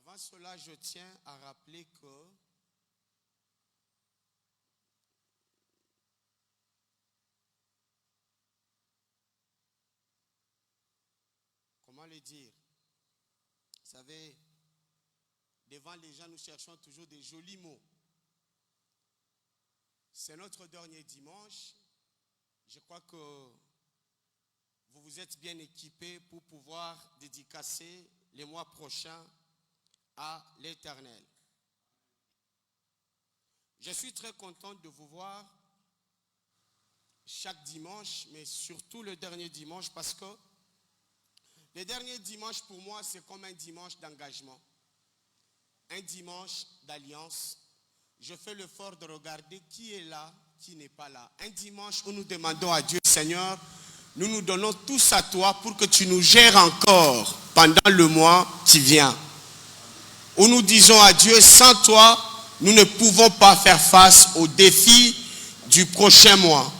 Avant cela, je tiens à rappeler que comment le dire? Vous savez, devant les gens, nous cherchons toujours des jolis mots. C'est notre dernier dimanche. Je crois que vous vous êtes bien équipés pour pouvoir dédicacer les mois prochains à l'Éternel. Je suis très content de vous voir chaque dimanche, mais surtout le dernier dimanche, parce que le dernier dimanche pour moi, c'est comme un dimanche d'engagement, un dimanche d'alliance. Je fais l'effort de regarder qui est là, qui n'est pas là. Un dimanche où nous demandons à Dieu, Seigneur, nous nous donnons tous à toi pour que tu nous gères encore pendant le mois qui vient. Où nous disons à Dieu, sans toi, nous ne pouvons pas faire face aux défis du prochain mois.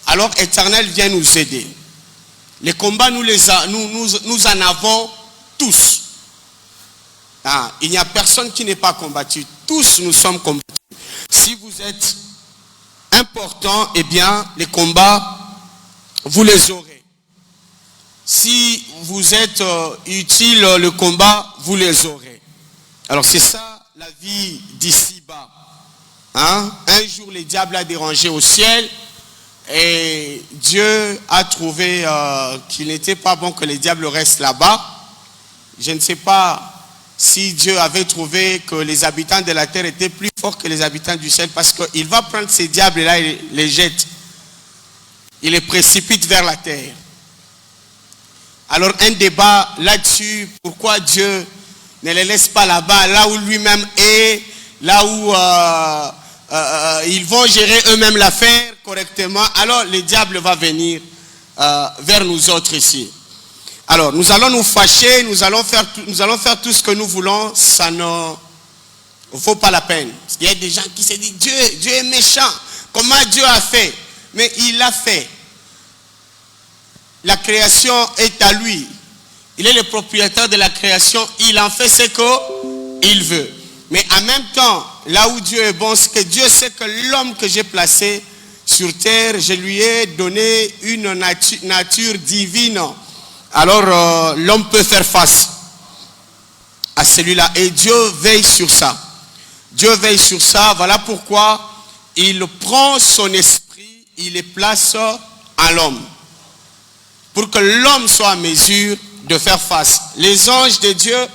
Alors, Éternel, viens nous aider. Les combats, nous en avons tous. Il n'y a personne qui n'est pas combattu. Tous nous sommes combattus. Si vous êtes important, eh bien, les combats, vous les aurez. Si vous êtes utile, le combat, vous les aurez. Alors, c'est ça la vie d'ici-bas. Un jour, le diable a dérangé au ciel et Dieu a trouvé qu'il n'était pas bon que le diable reste là-bas. Je ne sais pas si Dieu avait trouvé que les habitants de la terre étaient plus forts que les habitants du ciel, parce qu'il va prendre ces diables-là et les jette. Il les précipite vers la terre. Alors un débat là-dessus, pourquoi Dieu ne les laisse pas là-bas, là où lui-même est, là où ils vont gérer eux-mêmes l'affaire correctement. Alors le diable va venir vers nous autres ici. Alors, nous allons nous fâcher, nous allons faire tout ce que nous voulons, ça ne vaut pas la peine. Parce qu'il y a des gens qui se disent, Dieu est méchant. Comment Dieu a fait? Mais il l'a fait. La création est à lui. Il est le propriétaire de la création. Il en fait ce qu'il veut. Mais en même temps, là où Dieu est bon, c'est que Dieu sait que l'homme que j'ai placé sur terre, je lui ai donné une nature divine. Alors l'homme peut faire face à celui-là. Et Dieu veille sur ça. Dieu veille sur ça. Voilà pourquoi il prend son esprit, il les place en l'homme. Pour que l'homme soit en mesure de faire face. Les anges de Dieu,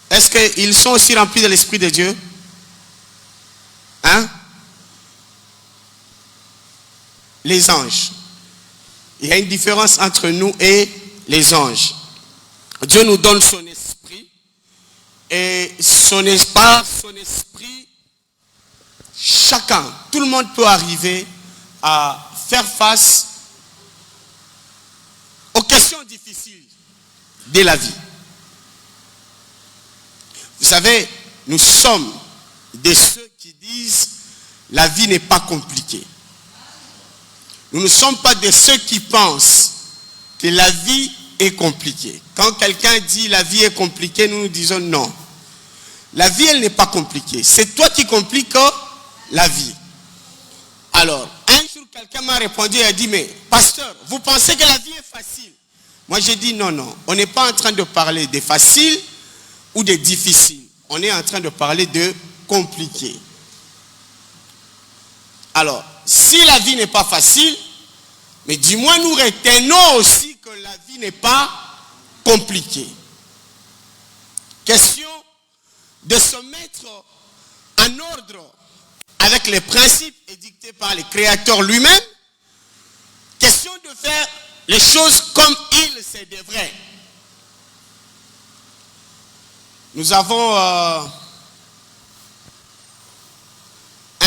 est-ce qu'ils sont aussi remplis de l'esprit de Dieu? Les anges. Il y a une différence entre nous et les anges. Dieu nous donne son esprit. Et son esprit, chacun, tout le monde peut arriver à faire face aux questions difficiles de la vie. Vous savez, nous sommes de ceux qui disent la vie n'est pas compliquée. Nous ne sommes pas de ceux qui pensent que la vie est compliquée. Quand quelqu'un dit la vie est compliquée, nous nous disons non. La vie, elle n'est pas compliquée. C'est toi qui compliques la vie. Alors, un jour, quelqu'un m'a répondu et a dit, mais pasteur, vous pensez que la vie est facile? Moi, j'ai dit non. On n'est pas en train de parler de facile ou de difficile. On est en train de parler de compliqué. Alors, si la vie n'est pas facile, mais du moins nous retenons aussi que la vie n'est pas compliquée. Question de se mettre en ordre avec les principes édictés par le Créateur lui-même. Question de faire les choses comme il se devrait. Nous avons un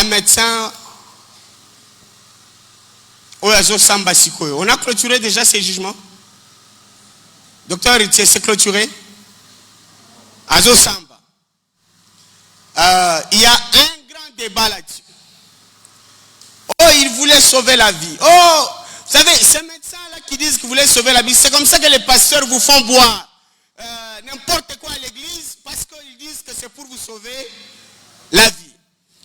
médecin. On a clôturé déjà ces jugements. Docteur Ritier, c'est clôturé. Azo Samba. Il y a un grand débat là-dessus. Oh, il voulait sauver la vie. Oh, vous savez, ces médecins-là qui disent qu'ils voulaient sauver la vie, c'est comme ça que les pasteurs vous font boire n'importe quoi à l'église. c'est pour vous sauver la vie.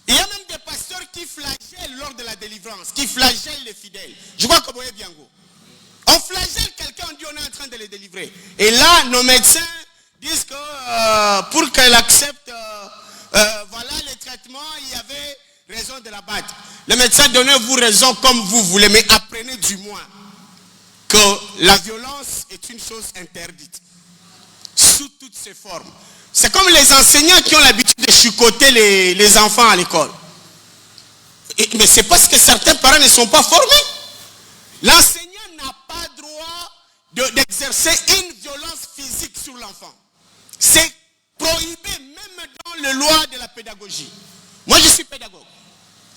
Il y a même des pasteurs qui flagellent lors de la délivrance, qui flagellent les fidèles. Je crois que vous voyez bien. On flagelle quelqu'un, on dit on est en train de les délivrer. Et là, nos médecins disent que pour qu'elle accepte voilà les traitements, il y avait raison de la battre. Le médecin donnez-vous raison comme vous voulez, mais apprenez du moins que la violence est une chose interdite. Sous toutes ses formes. C'est comme les enseignants qui ont l'habitude de chicoter les enfants à l'école. Mais c'est parce que certains parents ne sont pas formés. L'enseignant n'a pas droit d'exercer une violence physique sur l'enfant. C'est prohibé même dans les lois de la pédagogie. Moi je suis pédagogue.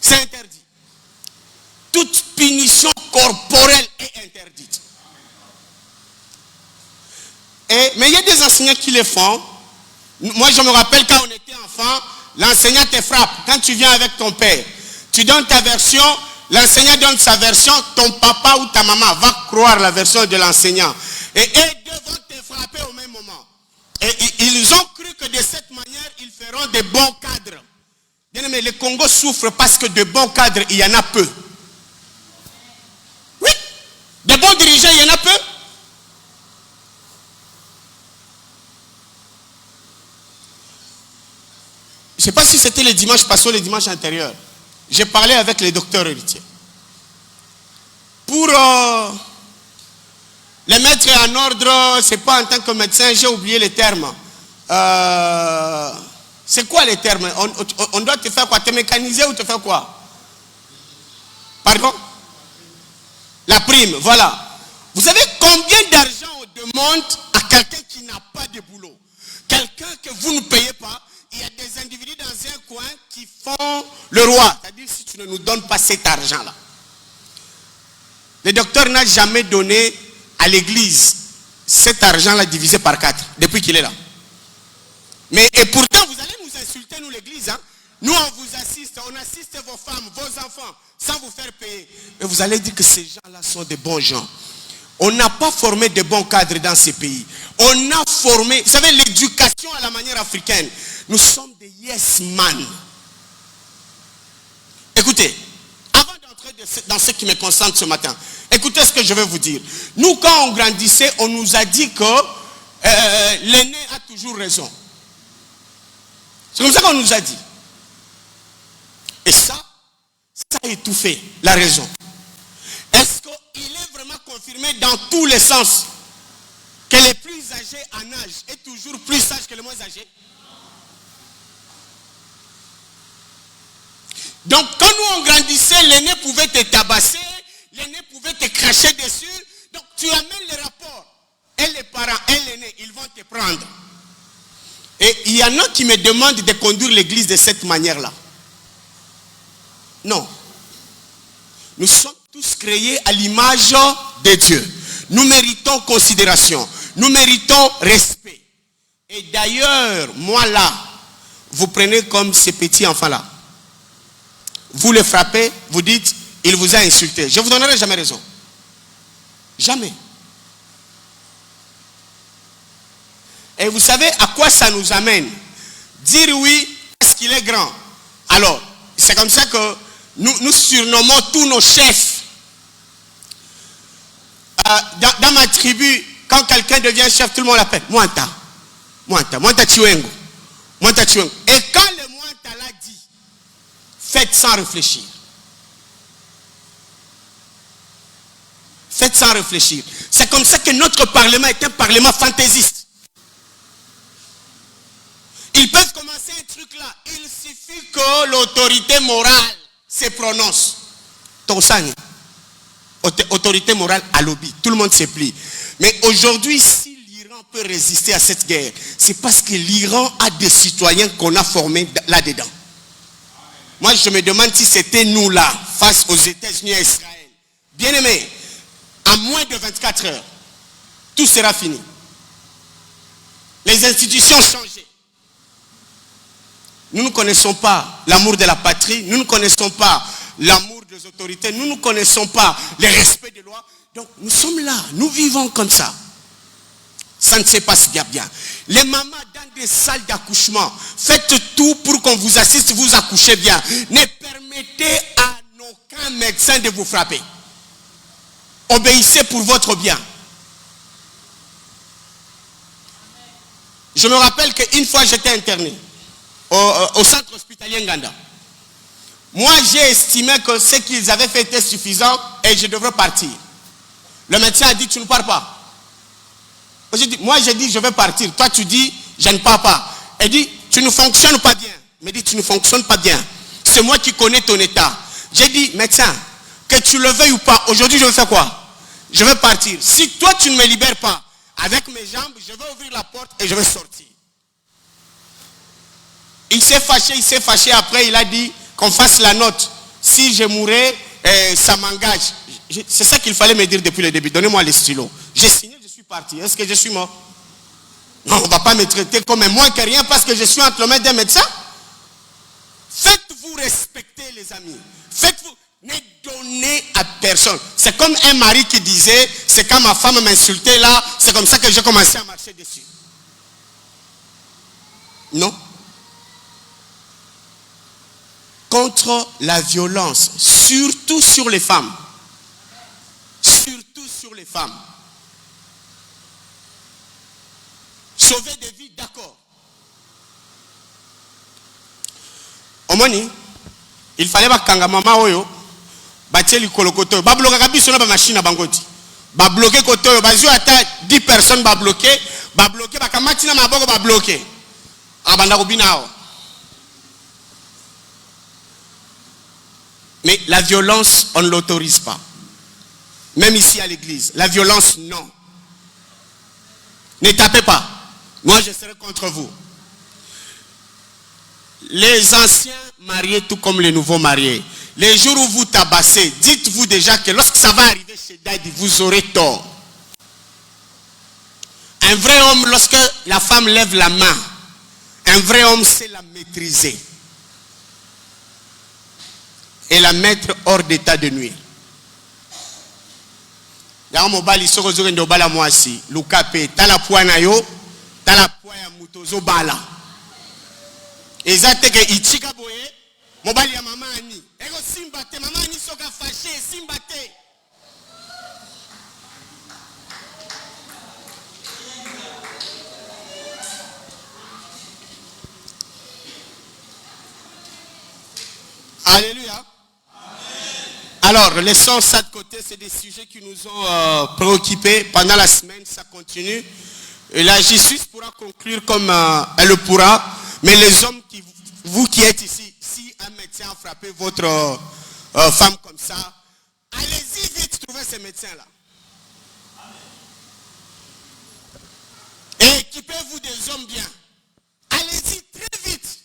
C'est interdit. Toute punition corporelle est interdite. Mais il y a des enseignants qui le font. Moi je me rappelle quand on était enfant, l'enseignant te frappe. Quand tu viens avec ton père, tu donnes ta version, l'enseignant donne sa version, ton papa ou ta maman va croire la version de l'enseignant. Et eux deux vont te frapper au même moment. Et ils ont cru que de cette manière, ils feront de bons cadres. Bien aimé, le Congo souffre parce que de bons cadres, il y en a peu. Oui, de bons dirigeants, il y en a peu. Je ne sais pas si c'était le dimanche passé ou le dimanche antérieur. J'ai parlé avec les docteurs héritiers. Pour les mettre en ordre, c'est pas en tant que médecin, j'ai oublié les termes. C'est quoi les termes? On doit te faire quoi? Te mécaniser ou te faire quoi? Pardon? La prime, voilà. Vous savez combien d'argent on demande à quelqu'un qui n'a pas de boulot? Quelqu'un que vous ne payez pas. Il y a des individus dans un coin qui font le roi. C'est-à-dire si tu ne nous donnes pas cet argent-là. Le docteur n'a jamais donné à l'église cet argent-là divisé par 4 depuis qu'il est là. Et pourtant, vous allez nous insulter, nous l'église. Hein? Nous, on vous assiste, on assiste vos femmes, vos enfants, sans vous faire payer. Et vous allez dire que ces gens-là sont des bons gens. On n'a pas formé de bons cadres dans ces pays. On a formé, vous savez, l'éducation à la manière africaine. Nous sommes des yes man. Écoutez, avant d'entrer dans ce qui me concerne ce matin, écoutez ce que je vais vous dire. Nous, quand on grandissait, on nous a dit que l'aîné a toujours raison. C'est comme ça qu'on nous a dit. Et ça a étouffé la raison. Est-ce qu'il est vraiment confirmé dans tous les sens que les plus âgés en âge est toujours plus sage que les moins âgés? Donc quand nous on grandissait, l'aîné pouvait te tabasser, l'aîné pouvait te cracher dessus. Donc tu amènes les rapports. Et les parents et l'aîné, ils vont te prendre. Et il y en a qui me demandent de conduire l'église de cette manière-là. Non. Nous sommes tous créés à l'image de Dieu. Nous méritons considération. Nous méritons respect. Et d'ailleurs, moi là, vous prenez comme ces petits enfants-là. Vous le frappez, vous dites, il vous a insulté. Je ne vous donnerai jamais raison. Jamais. Et vous savez à quoi ça nous amène? Dire oui parce qu'il est grand. Alors, c'est comme ça que nous surnommons tous nos chefs. Dans ma tribu, quand quelqu'un devient chef, tout le monde l'appelle Mwanta. Mwanta Chiwengo. Mwanta Chiwengo. Et quand le Mwanta l'a dit, faites sans réfléchir. Faites sans réfléchir. C'est comme ça que notre parlement est un parlement fantaisiste. Ils peuvent commencer un truc là. Il suffit que l'autorité morale se prononce. Tosani. Autorité morale à lobby. Tout le monde se plie. Mais aujourd'hui, si l'Iran peut résister à cette guerre, c'est parce que l'Iran a des citoyens qu'on a formés là-dedans. Moi, je me demande si c'était nous là, face aux États-Unis et à Israël. Bien aimé, à moins de 24 heures, tout sera fini. Les institutions ont changé. Nous ne connaissons pas l'amour de la patrie, nous ne connaissons pas l'amour des autorités, nous ne connaissons pas le respect des lois. Donc nous sommes là, nous vivons comme ça. Ça ne se passe bien. Les mamans dans des salles d'accouchement, faites tout pour qu'on vous assiste, vous accouchez bien. Ne permettez à aucun médecin de vous frapper. Obéissez pour votre bien. Je me rappelle qu'une fois j'étais interné au centre hospitalier Nganda. Moi j'ai estimé que ce qu'ils avaient fait était suffisant et je devrais partir. Le médecin a dit tu ne pars pas. Moi j'ai dit je vais partir. Toi tu dis je ne pars pas. Il dit tu ne fonctionnes pas bien. Il me dit tu ne fonctionnes pas bien. C'est moi qui connais ton état. J'ai dit médecin, que tu le veuilles ou pas, aujourd'hui je vais faire quoi? Je vais partir. Si toi tu ne me libères pas, avec mes jambes, je vais ouvrir la porte et je vais sortir. Il s'est fâché, après il a dit qu'on fasse la note. Si je mourais, ça m'engage. C'est ça qu'il fallait me dire depuis le début. Donnez-moi les stylos. J'ai signé, je suis parti. Est-ce que je suis mort? Non, on ne va pas me traiter comme un moins que rien parce que je suis entre les mains d'un médecin. Faites-vous respecter les amis. Faites-vous... Ne donnez à personne. C'est comme un mari qui disait, c'est quand ma femme m'insultait là, c'est comme ça que j'ai commencé à marcher dessus. Non. Contre la violence, surtout sur les femmes. Surtout sur les femmes. Sauver des vies, d'accord. Omoni, il fallait pas kanga mama oyo. Bateli kolokoto ba bloquer kabiso na ba machine bangoti ba bloquer koto ba zo ata 10 personnes ba bloquer ba kamati na maboko ba bloquer abanda kobinao. Mais la violence on ne l'autorise pas, même ici à l'église. La violence non, ne tapez pas, moi je serai contre vous. Les anciens mariés tout comme les nouveaux mariés, les jours où vous tabassez, dites-vous déjà que lorsque ça va arriver chez Daddy, vous aurez tort. Un vrai homme, lorsque la femme lève la main, un vrai homme sait la maîtriser et la mettre hors d'état de nuire. Dans mon bal, il se retrouve dans le bal à moi aussi. Lukape, t'as la poigne à yo, t'as la poigne à mutozo bala. Et ça, t'es que ichika boye. Mobali ya mama ani. Ego simbate, mama ani soka fâché, simbate. Alléluia. Amen. Alors, laissons ça de côté, c'est des sujets qui nous ont préoccupés pendant la semaine, ça continue. Et la justice pourra conclure comme elle le pourra, mais les hommes vous qui êtes ici, si un médecin a frappé votre femme comme ça, allez-y vite trouver ces médecins-là. Et équipez-vous des hommes bien. Allez-y très vite.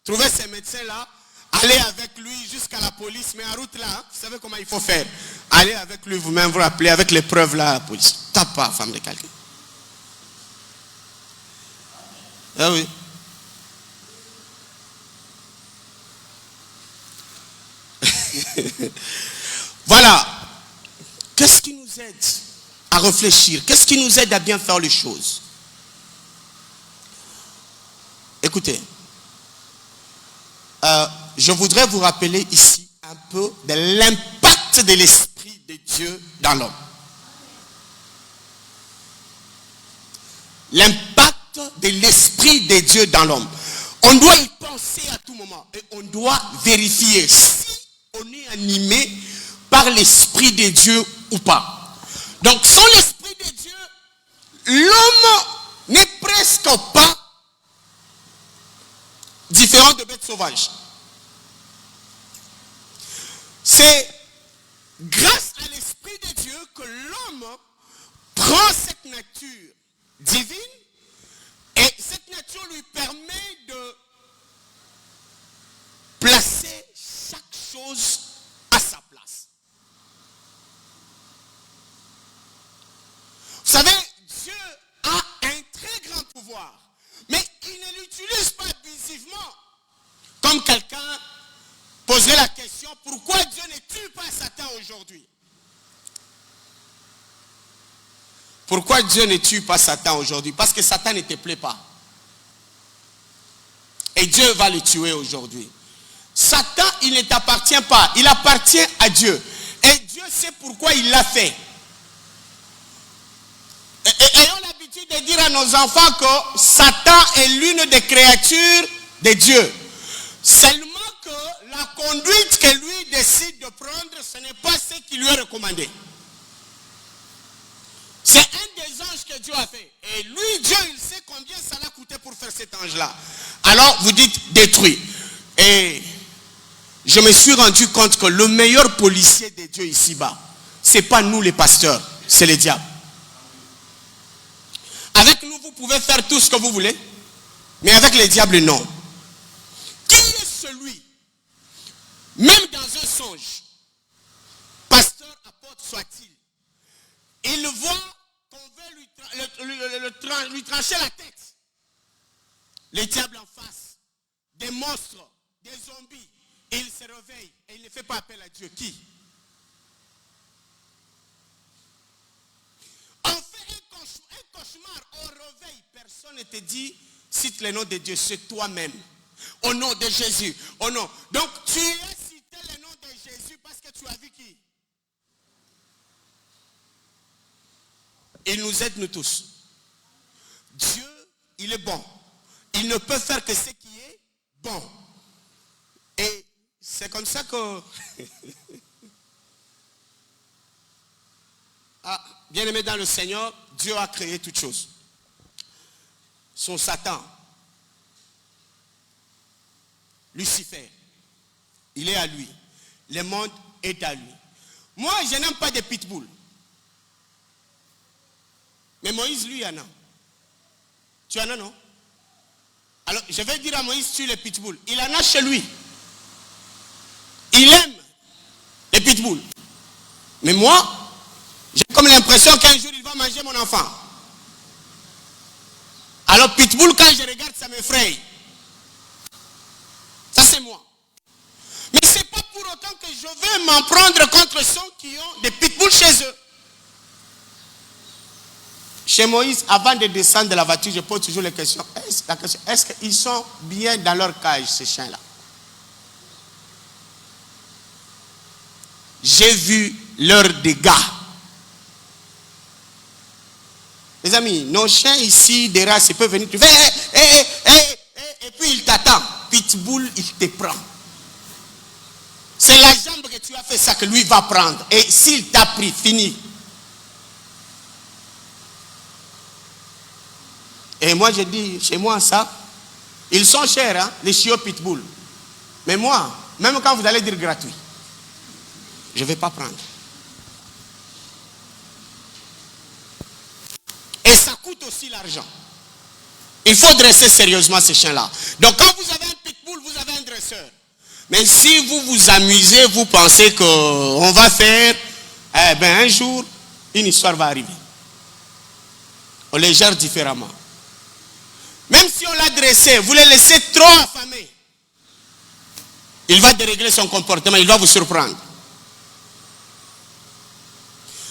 Trouvez ces médecins-là. Allez avec lui jusqu'à la police. Mais en route là, vous savez comment il faut faire. Allez avec lui, vous-même vous rappelez avec les preuves là à la police. Tape pas, femme de quelqu'un. Ah oui. Voilà. Qu'est-ce qui nous aide à réfléchir? Qu'est-ce qui nous aide à bien faire les choses? Écoutez, je voudrais vous rappeler ici un peu de l'impact de l'Esprit de Dieu dans l'homme. L'impact de l'Esprit de Dieu dans l'homme. On doit y penser à tout moment et on doit vérifier si on est animé par l'Esprit de Dieu ou pas. Donc sans l'Esprit de Dieu, l'homme n'est presque pas différent de bêtes sauvages. C'est grâce à l'Esprit de Dieu que l'homme prend cette nature divine et cette nature lui permet de placer chaque chose à sa place. Vous savez, Dieu a un très grand pouvoir, mais il ne l'utilise pas abusivement. Comme quelqu'un poserait la question, pourquoi Dieu ne tue pas Satan aujourd'hui? Pourquoi Dieu ne tue pas Satan aujourd'hui? Parce que Satan ne te plaît pas. Et Dieu va le tuer aujourd'hui. Satan, il ne t'appartient pas. Il appartient à Dieu. Et Dieu sait pourquoi il l'a fait. Et ayons l'habitude de dire à nos enfants que Satan est l'une des créatures de Dieu. Seulement que la conduite que lui décide de prendre, ce n'est pas ce qui lui est recommandé. C'est un des anges que Dieu a fait. Et lui, Dieu, il sait combien ça l'a coûté pour faire cet ange-là. Alors, vous dites détruit. Et je me suis rendu compte que le meilleur policier de Dieu ici-bas, ce n'est pas nous les pasteurs, c'est le diable. Avec nous, vous pouvez faire tout ce que vous voulez, mais avec le diable, non. Qui est celui, même dans un songe, pasteur, apôtre soit-il, il voit qu'on veut lui trancher la tête. Les diables en face, des monstres, des zombies, et il se réveille et il ne fait pas appel à Dieu. Qui? On fait un cauchemar, on réveille, personne ne te dit, cite le nom de Dieu, c'est toi-même. Au nom de Jésus, au nom. Donc tu as cité le nom de Jésus parce que tu as vu qui? Il nous aide nous tous. Dieu, il est bon. Il ne peut faire que ce qui est bon. Et c'est comme ça que... bien aimé dans le Seigneur, Dieu a créé toutes choses. Son Satan, Lucifer, il est à lui. Le monde est à lui. Moi, je n'aime pas des pitbulls. Mais Moïse, lui, il y en a. Tu en as, non? Alors, je vais dire à Moïse, tue les pitbulls. Il en a chez lui. Il aime les pitbulls. Mais moi, j'ai comme l'impression qu'un jour, il va manger mon enfant. Alors, pitbull, quand je regarde, ça m'effraie. Ça, c'est moi. Mais ce n'est pas pour autant que je vais m'en prendre contre ceux qui ont des pitbulls chez eux. Chez Moïse, avant de descendre de la voiture, je pose toujours la question, est-ce qu'ils sont bien dans leur cage, ces chiens-là? J'ai vu leurs dégâts. Les amis, nos chiens ici, des races, ils peuvent venir, tu fais, et puis il t'attend. Pitbull, il te prend. C'est la jambe que tu as fait ça que lui va prendre. Et s'il t'a pris, fini. Et moi, je dis, chez moi, ça, ils sont chers, hein, les chiots pitbull. Mais moi, même quand vous allez dire gratuit, je ne vais pas prendre. Et ça coûte aussi l'argent. Il faut dresser sérieusement ces chiens-là. Donc, quand vous avez un pitbull, vous avez un dresseur. Mais si vous vous amusez, vous pensez qu'on va faire, un jour, une histoire va arriver. On les gère différemment. Même si on l'a dressé, vous le laissez trop affamé, il va dérégler son comportement, il va vous surprendre.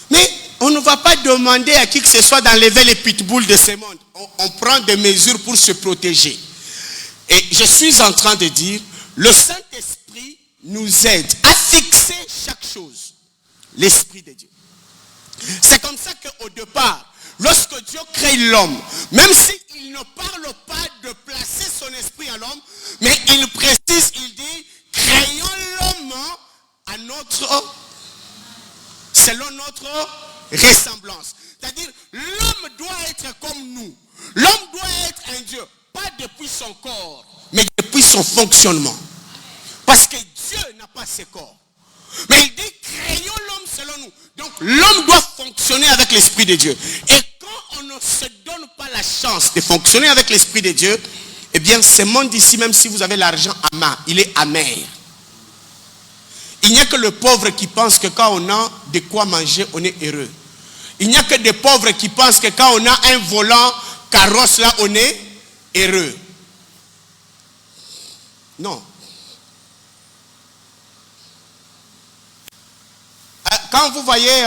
Mais on ne va pas demander à qui que ce soit d'enlever les pitbulls de ce monde. On prend des mesures pour se protéger. Et je suis en train de dire, le Saint-Esprit nous aide à fixer chaque chose. L'Esprit de Dieu. C'est comme ça qu'au départ, lorsque Dieu crée l'homme, même s'il ne parle pas de placer son esprit en l'homme, mais il précise, il dit, créons l'homme à selon notre ressemblance. C'est-à-dire, l'homme doit être comme nous. L'homme doit être un Dieu, pas depuis son corps, mais depuis son fonctionnement. Parce que Dieu n'a pas ce corps. Mais il dit, créons l'homme selon nous. Donc, l'homme doit fonctionner avec l'Esprit de Dieu. Et quand on ne se donne pas la chance de fonctionner avec l'Esprit de Dieu, eh bien, ce monde ici, même si vous avez l'argent à main, il est amer. Il n'y a que le pauvre qui pense que quand on a de quoi manger, on est heureux. Il n'y a que des pauvres qui pensent que quand on a un volant carrosse là, on est heureux. Non. Quand vous voyez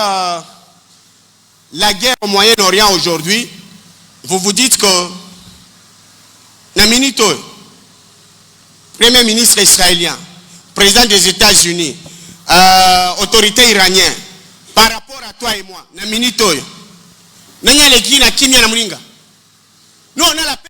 la guerre au Moyen-Orient aujourd'hui, vous vous dites que Naminito, Premier ministre israélien, président des États-Unis, autorité iranienne, par rapport à toi et moi, Naminito, nous on a la paix.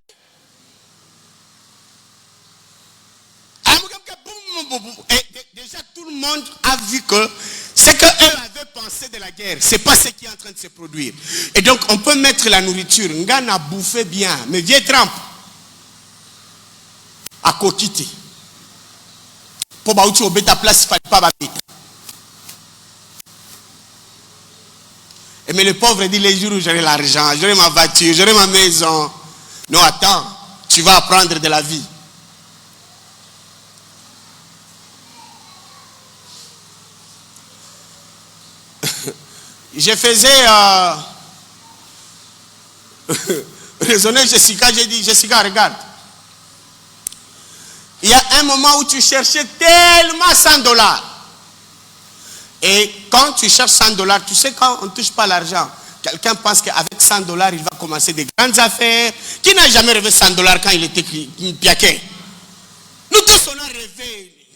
Et déjà tout le monde a vu que ce qu'eux avaient pensé de la guerre, c'est pas ce qui est en train de se produire. Et donc on peut mettre la nourriture, Nga n'a bouffé bien, mais vieux Trump, à Kokiti. Pour bauti au bêta place, il ne fallait pas bâtir. Mais le pauvre dit les jours où j'aurai l'argent, j'aurai ma voiture, j'aurai ma maison. Non, attends, tu vas apprendre de la vie. Je faisais raisonner Jessica, j'ai dit, Jessica, regarde. Il y a un moment où tu cherchais tellement $100. Et quand tu cherches $100, tu sais quand on ne touche pas l'argent, quelqu'un pense qu'avec $100, il va commencer des grandes affaires. Qui n'a jamais rêvé $100 quand il était piaqué? Nous tous on a rêvé.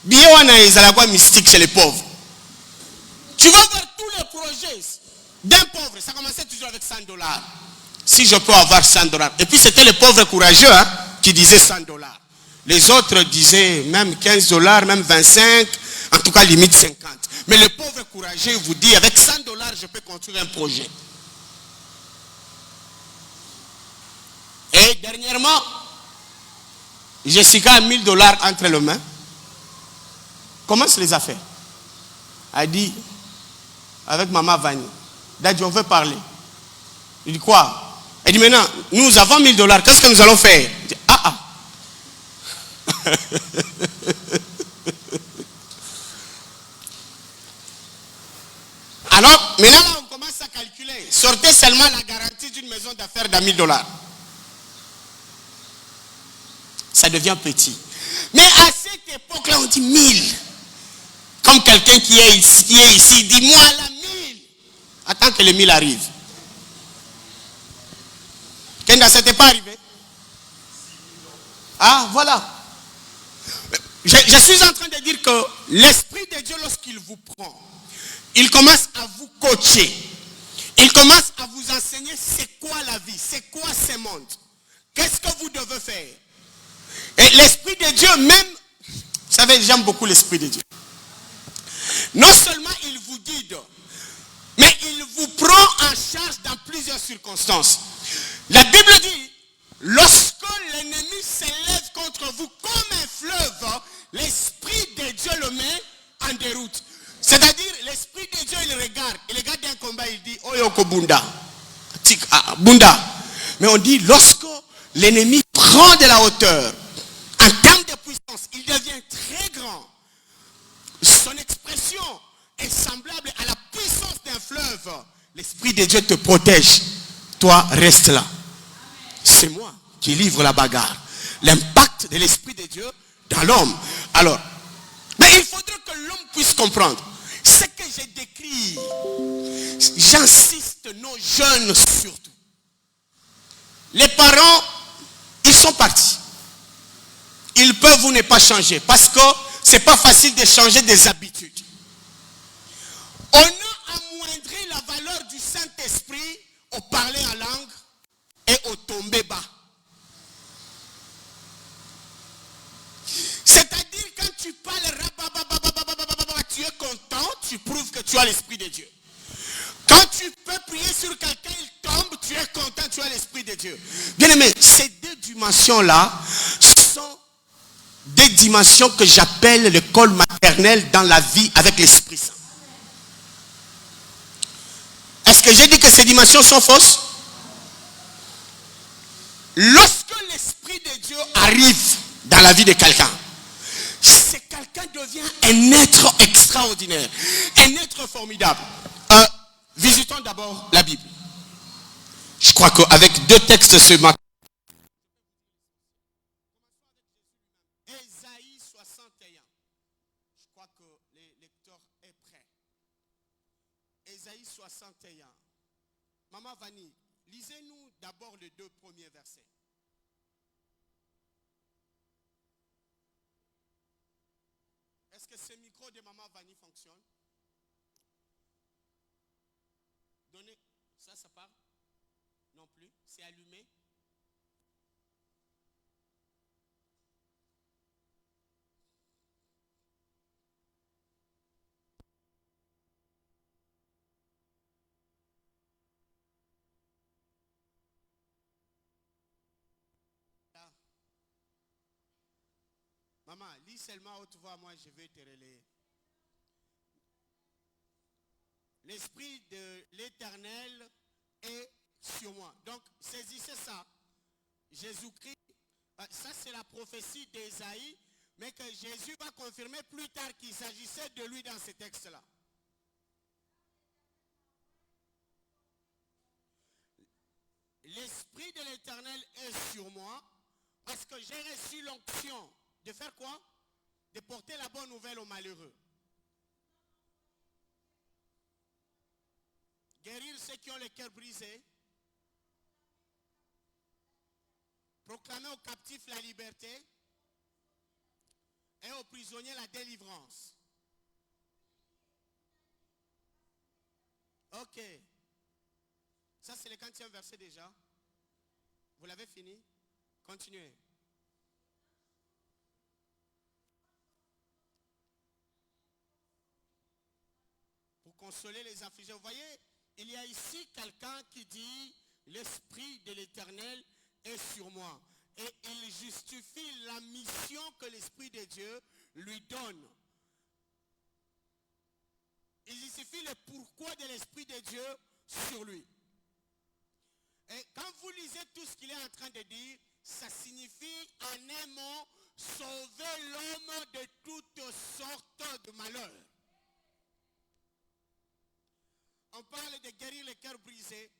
Bien on a les alagouas mystiques chez les pauvres. Tu vas voir tous les projets d'un pauvre, ça commençait toujours avec $100. Si je peux avoir $100. Et puis c'était les pauvres courageux qui disaient $100. Les autres disaient même $15, même 25, en tout cas limite 50. Mais le pauvre courageux vous dit, avec $100, je peux construire un projet. Et dernièrement, Jessica a $1000 entre les mains. Commence les affaires. Elle dit, avec maman Vanny, Daddy, on veut parler. Il dit quoi? Elle dit maintenant, nous avons $1000, qu'est-ce que nous allons faire? Il dit, Alors, maintenant, on commence à calculer. Sortez seulement la garantie d'une maison d'affaires d'à $1000. Ça devient petit. Mais à cette époque-là, on dit 1000. Comme quelqu'un qui est ici, dis-moi la 1000. Attends que les 1000 arrivent. Kenda, ça t'est pas arrivé? Ah, voilà. Je suis en train de dire que l'Esprit de Dieu, lorsqu'il vous prend, il commence à vous coacher. Il commence à vous enseigner c'est quoi la vie, c'est quoi ce monde. Qu'est-ce que vous devez faire? Et l'Esprit de Dieu, même, vous savez, j'aime beaucoup l'Esprit de Dieu. Non seulement il vous guide, mais il vous prend en charge dans plusieurs circonstances. La Bible dit, lorsque l'ennemi s'élève contre vous comme un fleuve, l'Esprit de Dieu le met en déroute. C'est-à-dire, l'Esprit de Dieu, il regarde un combat, il dit, Oyoko Bunda. Bunda. Mais on dit, lorsque l'ennemi prend de la hauteur, en termes de puissance, il devient très grand. Son expression est semblable à la puissance d'un fleuve. L'Esprit de Dieu te protège. Toi, reste là. C'est moi qui livre la bagarre. L'impact de l'Esprit de Dieu dans l'homme. Alors, mais il faudrait que l'homme puisse comprendre. Ce que j'ai décrit, j'insiste, nos jeunes surtout. Les parents, ils sont partis. Ils peuvent ou ne pas changer parce que c'est pas facile de changer des habitudes. On a amoindri la valeur du Saint-Esprit au parler en langue et au tomber bas. C'est-à-dire quand tu parles, tu es content, tu prouves que tu as l'Esprit de Dieu. Quand tu peux prier sur quelqu'un, il tombe, tu es content, tu as l'Esprit de Dieu. Bien aimé, ces deux dimensions-là sont des dimensions que j'appelle l'école maternelle dans la vie avec l'Esprit Saint. Est-ce que j'ai dit que ces dimensions sont fausses? Lorsque l'Esprit de Dieu arrive dans la vie de quelqu'un, c'est quelqu'un devient un être extraordinaire, un être formidable. Visitons d'abord la Bible. Je crois qu'avec deux textes ce matin, Ésaïe 61. Je crois que les lecteurs est prêt. Ésaïe 61. Maman Vanille, lisez-nous d'abord les 2 premiers versets. Est-ce que ce micro de Maman Vanille fonctionne? Donnez, ça part? Non plus, c'est allumé. Là. Maman, lis seulement à haute voix, moi je vais te relayer. L'Esprit de l'Éternel est sur moi. Donc, saisissez ça. Jésus-Christ, ça c'est la prophétie d'Ésaïe, mais que Jésus va confirmer plus tard qu'il s'agissait de lui dans ce texte-là. L'Esprit de l'Éternel est sur moi parce que j'ai reçu l'onction de faire quoi? De porter la bonne nouvelle aux malheureux. Guérir ceux qui ont le cœur brisé. Proclamer aux captifs la liberté et aux prisonniers la délivrance. Ok. Ça, c'est le 40e verset déjà. Vous l'avez fini? Continuez. Pour consoler les affligés. Vous voyez, il y a ici quelqu'un qui dit, l'Esprit de l'Éternel est sur moi. Et il justifie la mission que l'Esprit de Dieu lui donne. Il justifie le pourquoi de l'Esprit de Dieu sur lui. Et quand vous lisez tout ce qu'il est en train de dire, ça signifie en un mot, sauver l'homme de toutes sortes de malheurs. On parle de guérir les cœurs brisés.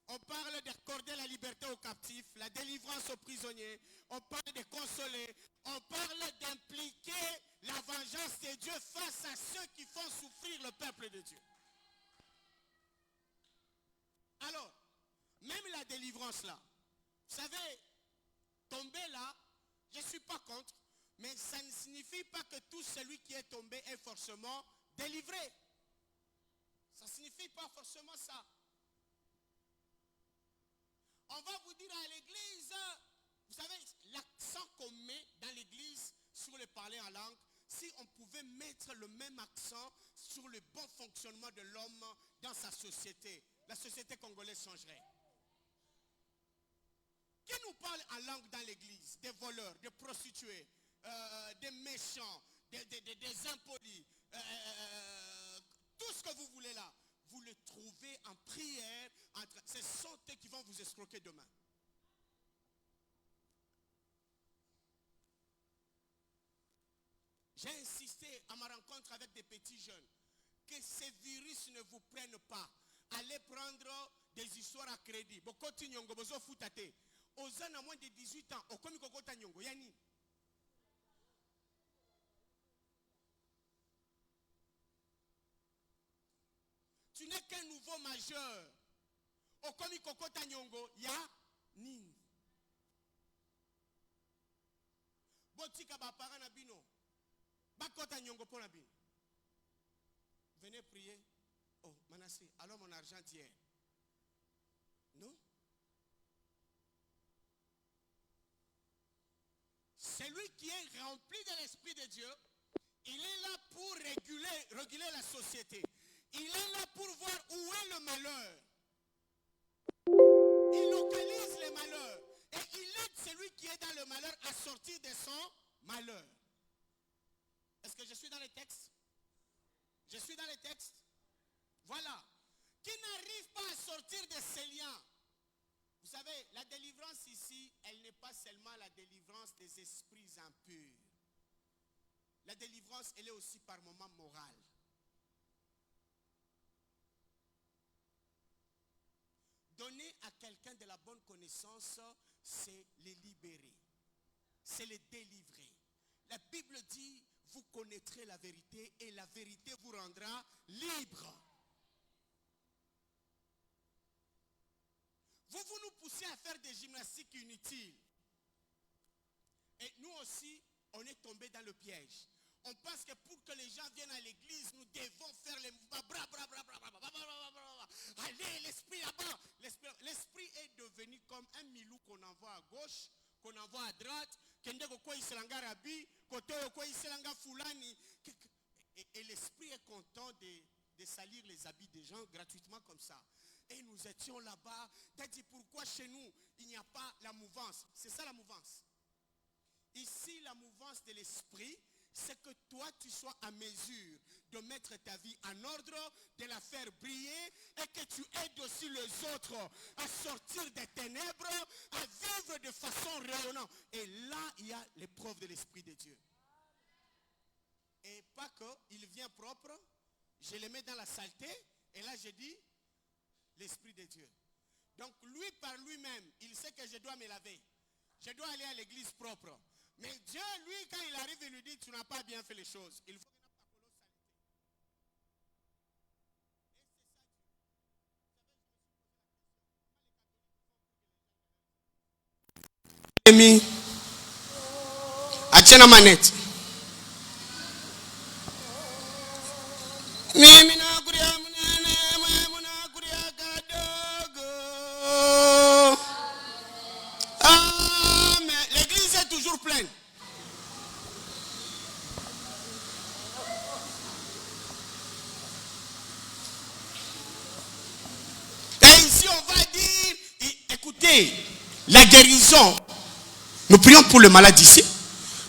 On parle d'accorder la liberté aux captifs, la délivrance aux prisonniers. On parle de consoler. On parle d'impliquer la vengeance de Dieu face à ceux qui font souffrir le peuple de Dieu. Alors, même la délivrance là, vous savez, tomber là, je ne suis pas contre, mais ça ne signifie pas que tout celui qui est tombé est forcément délivré. Ça ne signifie pas forcément ça. On va vous dire à l'église, vous savez, l'accent qu'on met dans l'église sur le parler en langue, si on pouvait mettre le même accent sur le bon fonctionnement de l'homme dans sa société, la société congolaise changerait. Qui nous parle en langue dans l'église? Des voleurs, des prostituées, des méchants, des impolis, tout ce que vous voulez là. Vous le trouvez en prière. Ce sont eux qui vont vous escroquer demain. J'ai insisté à ma rencontre avec des petits jeunes que ces virus ne vous prennent pas. Allez prendre des histoires à crédit. Bokoti nyongo bozo futate. Aux ans à moins de 18 ans, au komi kokota nyongo yani. Tu n'es qu'un nouveau majeur. Au komi kokota nyongo ya nini. Botika ba parents na bino. Bakota nyongo pour la bino. Venez prier. Oh, Manassé, alors mon argent d'hier. Non? Celui qui est rempli de l'Esprit de Dieu, il est là pour réguler la société. Il est là pour voir où est le malheur. Il localise les malheurs. Et il aide celui qui est dans le malheur à sortir de son malheur. Est-ce que je suis dans les textes? Je suis dans les textes? Voilà. Qui n'arrive pas à sortir de ces liens. Vous savez, la délivrance ici, elle n'est pas seulement la délivrance des esprits impurs. La délivrance, elle est aussi par moments morale. Donner à quelqu'un de la bonne connaissance, c'est les libérer. C'est les délivrer. La Bible dit, vous connaîtrez la vérité et la vérité vous rendra libre. pratiques inutiles. Et nous aussi, on est tombé dans le piège. On pense que pour que les gens viennent à l'église, nous devons faire les mouvements. Allez, l'esprit là-bas. L'esprit est devenu comme un milou qu'on envoie à gauche, qu'on envoie à droite. Et l'esprit est content de salir les habits des gens gratuitement comme ça. Et nous étions là-bas. T'as dit pourquoi chez nous, il n'y a pas la mouvance. C'est ça la mouvance. Ici, la mouvance de l'esprit, c'est que toi, tu sois à mesure de mettre ta vie en ordre, de la faire briller et que tu aides aussi les autres à sortir des ténèbres, à vivre de façon rayonnante. Et là, il y a l'épreuve de l'Esprit de Dieu. Et pas qu'il vient propre, je le mets dans la saleté et là, je dis l'Esprit de Dieu. Donc, lui par lui-même, il sait que je dois me laver. Je dois aller à l'église propre. Mais Dieu, lui, quand il arrive, il lui dit, tu n'as pas bien fait les choses. Il faut que nous achana manette. Ah, mais l'église est toujours pleine. Et ici, on va dire, écoutez, la guérison, nous prions pour le malade ici,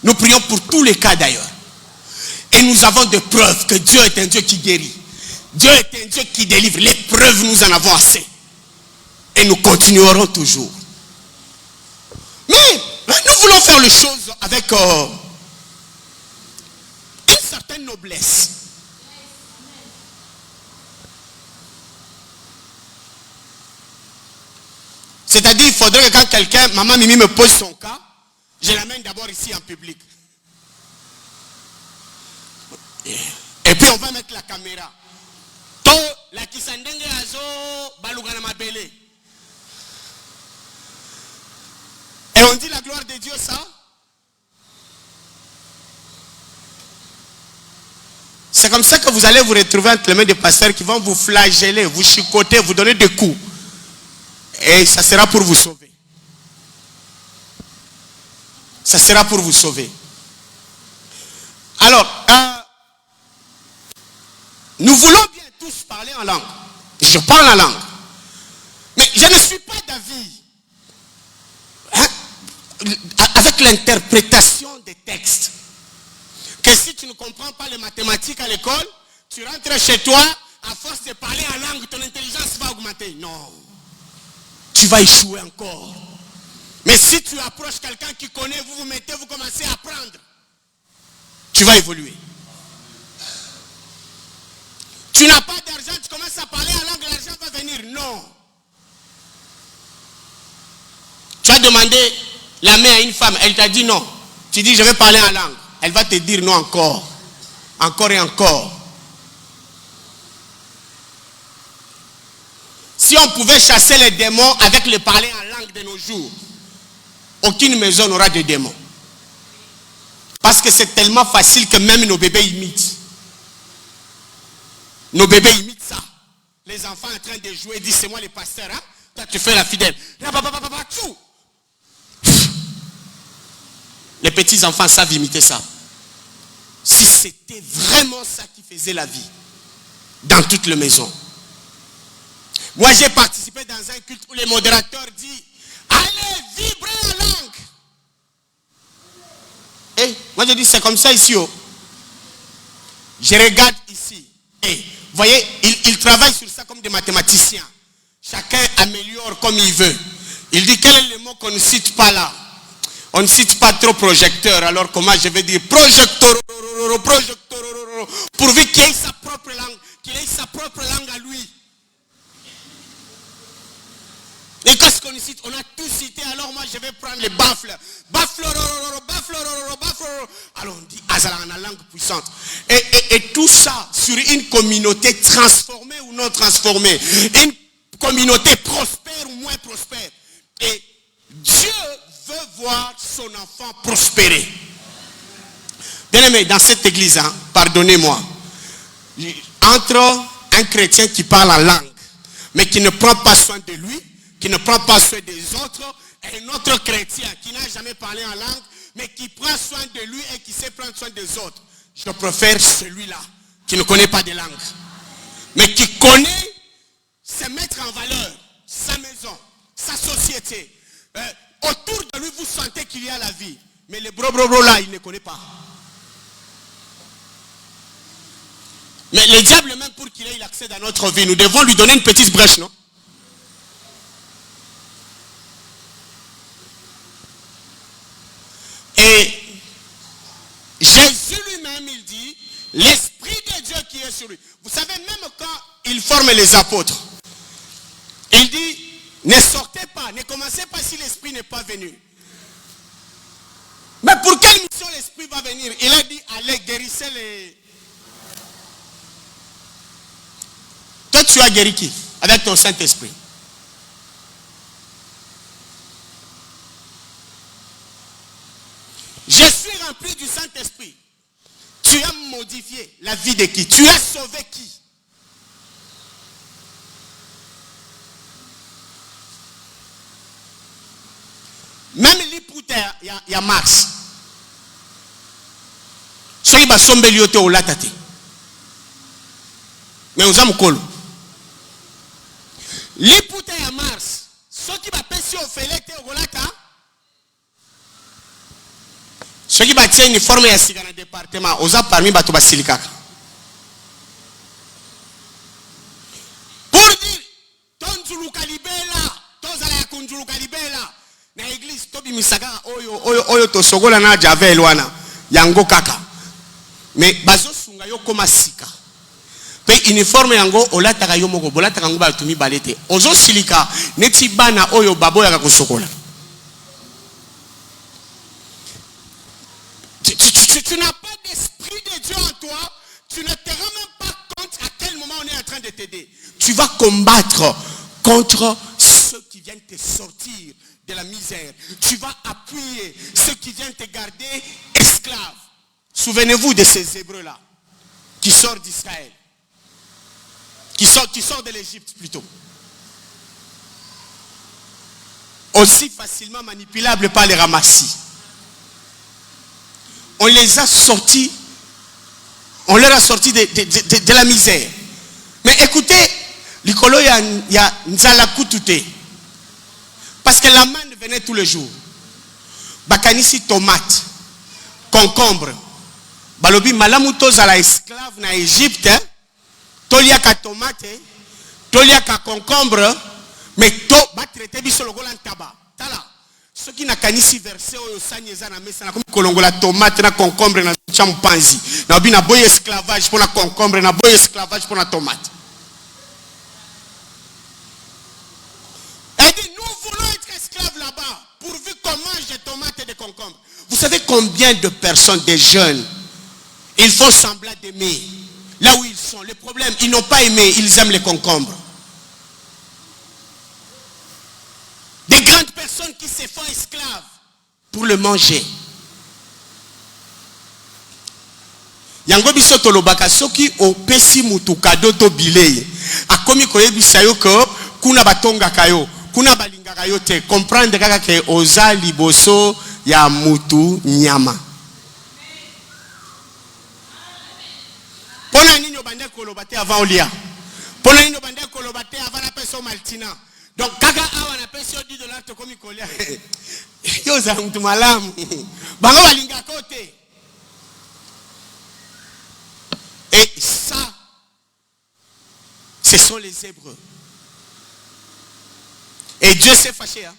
nous prions pour tous les cas d'ailleurs. Et nous avons des preuves que Dieu est un Dieu qui guérit. Dieu est un Dieu qui délivre. Les preuves, nous en avons assez. Et nous continuerons toujours. Mais nous voulons faire les choses avec une certaine noblesse. C'est-à-dire, il faudrait que quand quelqu'un, maman Mimi me pose son cas, je l'amène d'abord ici en public. Et puis on va mettre la caméra. La kisandenge azo balugana mabele. Et on dit la gloire de Dieu ça. C'est comme ça que vous allez vous retrouver entre les mains des pasteurs qui vont vous flageller, vous chicoter, vous donner des coups. Et ça sera pour vous sauver. Ça sera pour vous sauver. Alors, nous voulons bien tous parler en langue. Je parle en langue. Mais je ne suis pas d'avis avec l'interprétation des textes. Que si tu ne comprends pas les mathématiques à l'école, tu rentres chez toi, à force de parler en langue, ton intelligence va augmenter. Non. Tu vas échouer encore. Mais si tu approches quelqu'un qui connaît, vous vous mettez, vous commencez à apprendre. Tu vas évoluer. Tu n'as pas d'argent, tu commences à parler en langue, l'argent va venir. Non. Tu as demandé la main à une femme, elle t'a dit non. Tu dis je vais parler en langue. Elle va te dire non encore. Encore et encore. Si on pouvait chasser les démons avec le parler en langue de nos jours, aucune maison n'aura de démons. Parce que c'est tellement facile que même nos bébés imitent. Nos bébés imitent ça. Les enfants en train de jouer disent c'est moi le pasteur, hein? Toi tu fais la fidèle. Les petits enfants savent imiter ça. Si c'était vraiment ça qui faisait la vie dans toute la maison. Moi j'ai participé dans un culte où les modérateurs disent allez vibrer en langue. Et moi je dis c'est comme ça ici. Oh. Je regarde ici. Et voyez, ils travaillent sur ça comme des mathématiciens. Chacun améliore comme il veut. Il dit quel est le mot qu'on ne cite pas là. On ne cite pas trop projecteur. Alors comment je vais dire projecteur, pourvu qu'il ait sa propre langue, qu'il ait sa propre langue à lui. Et qu'est-ce qu'on cite? On a tout cité. Alors moi je vais prendre les baffles. Baffle. Alors on dit Azala en langue puissante. Et tout ça sur une communauté transformée ou non transformée. Une communauté prospère ou moins prospère. Et Dieu veut voir son enfant prospérer. Bien aimé, dans cette église, hein, pardonnez-moi, entre un chrétien qui parle en langue, mais qui ne prend pas soin de lui, qui ne prend pas soin des autres, et un autre chrétien qui n'a jamais parlé en langue, mais qui prend soin de lui et qui sait prendre soin des autres, je préfère celui-là, qui ne connaît pas de langue, mais qui connaît se mettre en valeur, sa maison, sa société. Autour de lui, vous sentez qu'il y a la vie. Mais le bro là, il ne connaît pas. Mais le diable, même pour qu'il ait l'accès dans notre vie, nous devons lui donner une petite brèche, non? Et Jésus lui-même, il dit, l'Esprit de Dieu qui est sur lui. Vous savez, même quand il forme les apôtres, il dit, ne sortez pas, ne commencez pas si l'Esprit n'est pas venu. Mais pour quelle mission l'Esprit va venir? Il a dit, allez, guérissez les... Toi, tu as guéri qui? Avec ton Saint-Esprit. Je suis rempli du Saint-Esprit. Tu as modifié la vie de qui? Tu as sauvé qui? Même l'hypothèse, il y a Mars. Ce qui va somber l'yote au latate. Mais aux âmes colo. L'hypothèse, il y a Mars. Ce qui va passer au félete au lata. Ce qui va tirer une forme à dans le département. Aux âmes parmi Batoba Silikaka. Pour dire, Tonzulu Kalibela, Tonzala Kunzulu Kalibela. Na église tobi misaka oyo to sogola na javel wana yango kaka mais bazo sunga yo koma sika pe uniforme yango olataka yo moko bolataka ngo batumi balete ozo silika neti bana oyo babo yaka kosokola. Tu n'as pas d'esprit de Dieu en toi, tu ne te rends même pas compte à quel moment on est en train de t'aider. Tu vas combattre contre ceux qui viennent te sortir de la misère. Tu vas appuyer ceux qui viennent te garder esclave. Souvenez-vous de ces Hébreux-là qui sortent d'Israël. Qui sortent de l'Égypte plutôt. Aussi facilement manipulables par les ramassis. On les a sortis. On leur a sorti de la misère. Mais écoutez, l'ikolo ya nzala kutute. Parce que la manne venait tous les jours. Bakanisi tomate, concombre. Balobi malamuto zala esclave na Égypte. Toliaka tomate, toliaka concombre, mais to ba traité biso lokola ntaba. Tala. Ce qui n'a kanisi versé oyo sanyeza na mesa na comme kolongola tomate na concombre na champanzi. Na bina boy esclavage pour la concombre na boy esclavage pour la tomate. Là-bas, pourvu qu'on mange des tomates et des concombres. Vous savez combien de personnes, des jeunes, ils font semblant d'aimer là où ils sont. Le problème, ils n'ont pas aimé, ils aiment les concombres. Des grandes personnes qui se font esclaves pour le manger. Yango biso tolobaka soki opesi mutu kado to bilei. Akomi koyebisa yo ko kuna batonga kayo. Kuna balingaka yo te comprendre kaka ke oza liboso ya mutu nyama. Pona nini obande koloba te avant olia. Pona nini obande koloba te avant la peso maltina. Donc kaka awa na peso $10 to komi kolia. Yo za mutu malamu. Bango balingaka te. Et ça, ce sont les Hébreux. Et Dieu s'est fâché. Hein?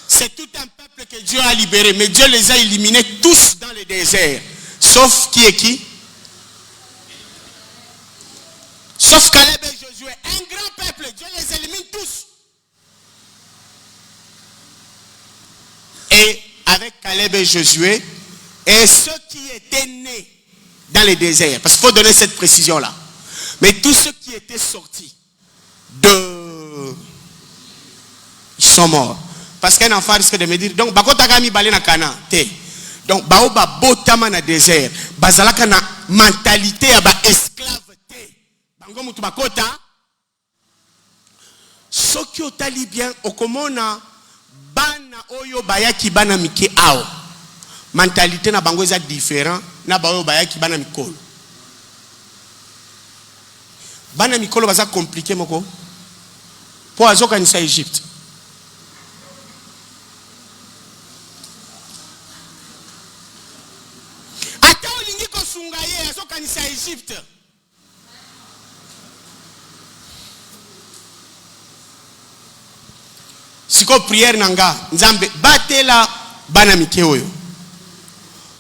C'est tout un peuple que Dieu a libéré. Mais Dieu les a éliminés tous dans le désert. Sauf qui est qui? Sauf Caleb et Josué. Un grand peuple. Dieu les élimine tous. Et avec Caleb et Josué, et ceux qui étaient nés dans le désert. Parce qu'il faut donner cette précision-là. Mais tous ceux qui étaient sortis de... Ils sont morts. parce qu'un enfant risque de me dire, donc, bakota kami balé na kana, te. Donc, bao ba botama na désert, bazalaka na mentalité ya ba esclave te. Bango mutu bakota. Soki otali bien, okomona bana oyo bayaki bana mike ao. Mentalité na bango eza différent na bayo bayaki bana mikolo. Bana mikolo baza compliqué moko. Po azokanisa Egypte. Ata olingi kosunga ye azokanisa Egypte. Siko prière nanga nzambe batela bana mike oyo.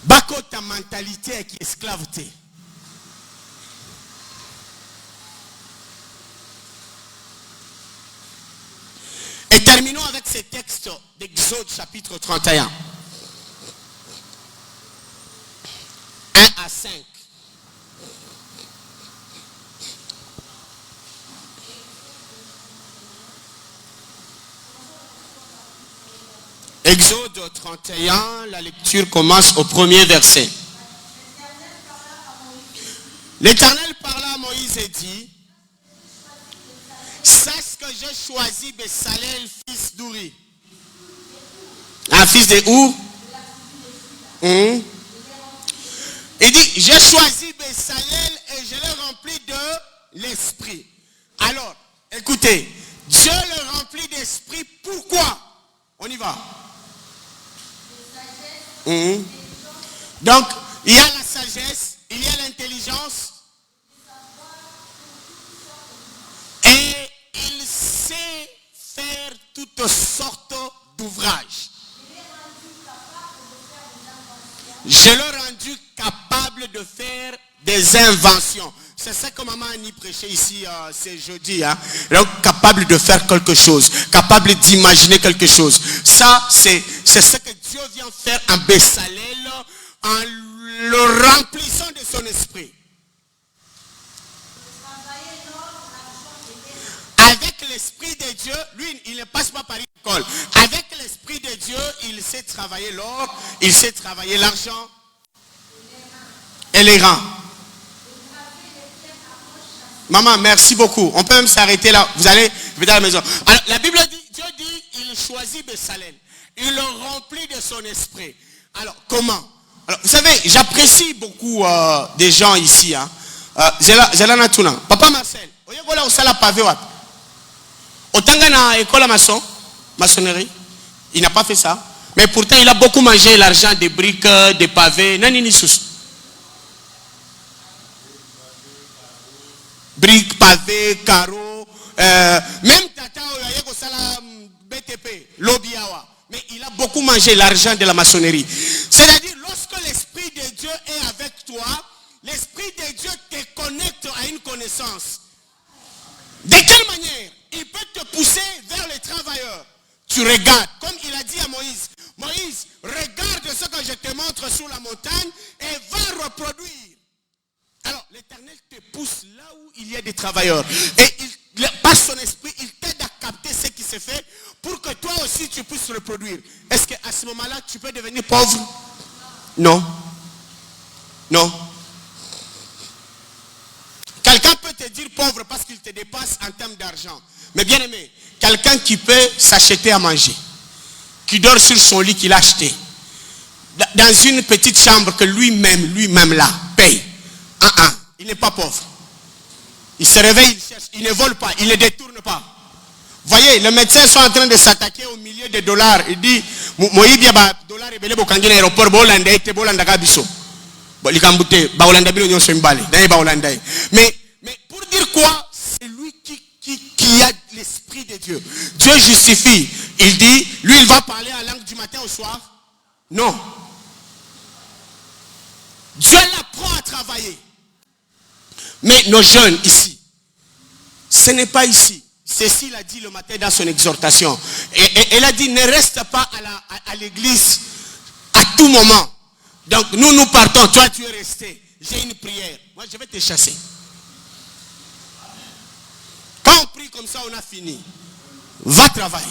Bako ta mentalité qui esclave te. Et terminons avec ces textes d'Exode chapitre 31. 1 à 5. Exode 31, la lecture commence au premier verset. L'Éternel parla à Moïse et dit, sache que j'ai choisi Bessalel, fils d'Uri. Un fils de où? Il dit, j'ai choisi Bessalel et je l'ai rempli de l'esprit. Alors, écoutez, Dieu le remplit d'esprit. Pourquoi? On y va. Donc, il y a la sagesse, il y a l'intelligence. Et il sait faire toutes sortes d'ouvrages. Je l'ai rendu capable de faire des inventions. C'est ça que maman Annie prêchait ici c'est jeudi. Hein? Donc, capable de faire quelque chose. Capable d'imaginer quelque chose. Ça, c'est ce que Dieu vient faire en Bessalel en le remplissant de son esprit. Avec l'esprit de Dieu, lui, il ne passe pas par l'école. Avec l'esprit de Dieu, il sait travailler l'or, il sait travailler l'argent et les rangs. Maman, merci beaucoup. On peut même s'arrêter là. Vous allez à la maison. Alors, la Bible dit, Dieu dit, il choisit Bessalel. Il le remplit de son esprit. Alors, comment? Alors, vous savez, j'apprécie beaucoup des gens ici. Hein. Zelana Tuna. Papa Marcel, oyekola osala pavé wapi? Otanga na école maçonnerie. Il n'a pas fait ça. Mais pourtant, il a beaucoup mangé l'argent des briques, des pavés. Nanini sous. Briques, pavés, carreaux. Même Tata Oyeko Sala BTP, Lobiawa. Mais il a beaucoup mangé l'argent de la maçonnerie. C'est-à-dire, lorsque l'Esprit de Dieu est avec toi, l'Esprit de Dieu te connecte à une connaissance. De quelle manière? Il peut te pousser vers les travailleurs. Tu regardes, comme il a dit à Moïse. Moïse, regarde ce que je te montre sur la montagne et va reproduire. Alors, l'Éternel te pousse là où il y a des travailleurs. Et par son esprit, il t'aide à capter ce qui se fait pour que toi aussi tu puisses reproduire. Est-ce qu'à ce moment-là, tu peux devenir pauvre? Non. Non. Quelqu'un peut te dire pauvre parce qu'il te dépasse en termes d'argent. Mais bien aimé, quelqu'un qui peut s'acheter à manger, qui dort sur son lit qu'il a acheté, dans une petite chambre que lui-même là, paye. Il n'est pas pauvre. Il se réveille, il cherche, il ne vole pas, il ne détourne pas. Voyez, les médecins sont en train de s'attaquer au milliers de dollars. Il dit, Moïbia ba dollar et belé bokangé l'aéroport bolanda ete bolanda kabiso. Bolikambute ba bolanda bilo nyon sembale. D'ailleurs ba bolanda. Mais pour dire quoi? C'est lui qui a l'esprit de Dieu. Dieu justifie. Il dit, lui il va parler en langue du matin au soir. Non. Dieu l'apprend à travailler. Mais nos jeunes ici, ce n'est pas ici. Cécile a dit le matin dans son exhortation. Et elle a dit, ne reste pas à l'église à tout moment. Donc nous partons, toi tu es resté. J'ai une prière. Moi je vais te chasser. Quand on prie comme ça, on a fini. Va travailler.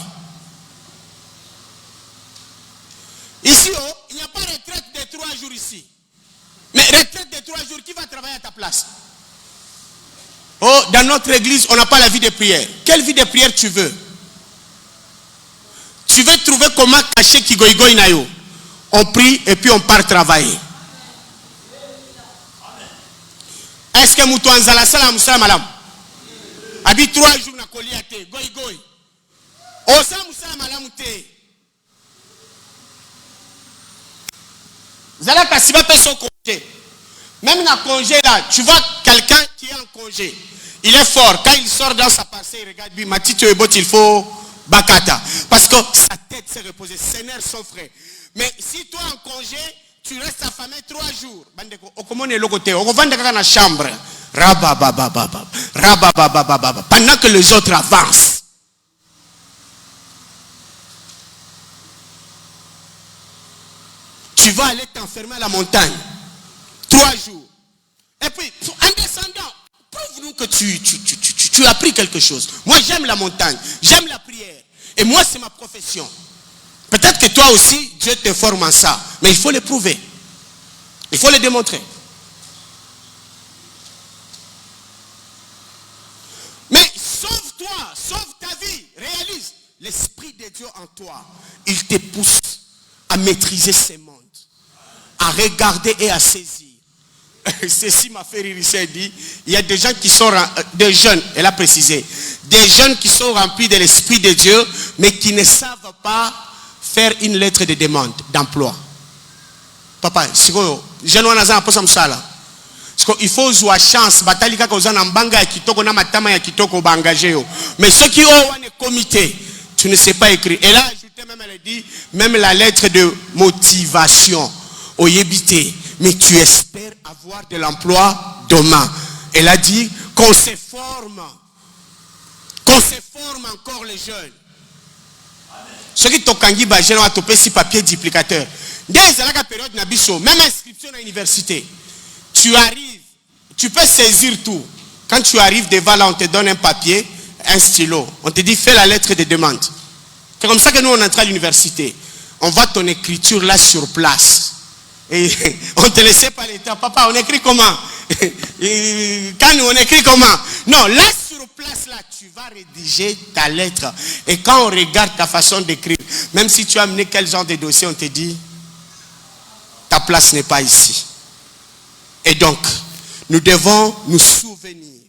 Ici, oh, il n'y a pas de retraite de 3 jours ici. Mais retraite de 3 jours, qui va travailler à ta place? Oh, dans notre église, on n'a pas la vie de prière. Quelle vie de prière tu veux? Tu veux trouver comment cacher Kigoïgoï Nayo. On prie et puis on part travailler. Est-ce que Moutouanza la salle à malam? Habite 3 jours na koliate, goïgoï. Osa moussa malam te. Zala Kassiba peut son congé. Même dans le congé là, tu vois quelqu'un qui est en congé. Il est fort. Quand il sort dans sa parcelle, il regarde, Mathieu Ebot, il faut Bakata. Parce que sa tête s'est reposée. Seigneur, son frère. Mais si toi en congé, tu restes affamé 3 jours. Chambre. Pendant que les autres avancent. Tu vas aller t'enfermer à la montagne. 3 jours. Et puis, en descendant, prouve-nous que tu as appris quelque chose. Moi, j'aime la montagne. J'aime la prière. Et moi, c'est ma profession. Peut-être que toi aussi, Dieu te forme en ça. Mais il faut le prouver. Il faut le démontrer. Mais sauve-toi, sauve ta vie. Réalise. L'Esprit de Dieu en toi, il te pousse à maîtriser ces mondes. À regarder et à saisir. Ceci m'a fait rire, il dit, il y a des gens qui sont, des jeunes, elle a précisé, des jeunes qui sont remplis de l'Esprit de Dieu, mais qui ne savent pas faire une lettre de demande d'emploi. Papa, c'est quoi? Je ne sais pas ça. Parce qu'il faut jouer chance, batalika ko zana mbanga ya kitoko na matama ya kitoko ba engagé. Mais ceux qui ont un comité, tu ne sais pas écrire. Et là, ajouté même, elle dit, même la lettre de motivation au yébité. Mais tu espères avoir de l'emploi demain. Elle a dit qu'on se forme encore les jeunes. Ceux qui t'ont kangi ba jeune a topé si papier duplicateur. Dès la période nabiso, même inscription à l'université, tu arrives, tu peux saisir tout. Quand tu arrives devant là, on te donne un papier, un stylo. On te dit fais la lettre de demande. C'est comme ça que nous on entre à l'université. On voit ton écriture là sur place. Et on ne te laissait pas l'état. Papa, on écrit comment? Quand on écrit comment? Non, là sur place, là, tu vas rédiger ta lettre. Et quand on regarde ta façon d'écrire, même si tu as amené quel genre de dossier, on te dit, ta place n'est pas ici. Et donc, nous devons nous souvenir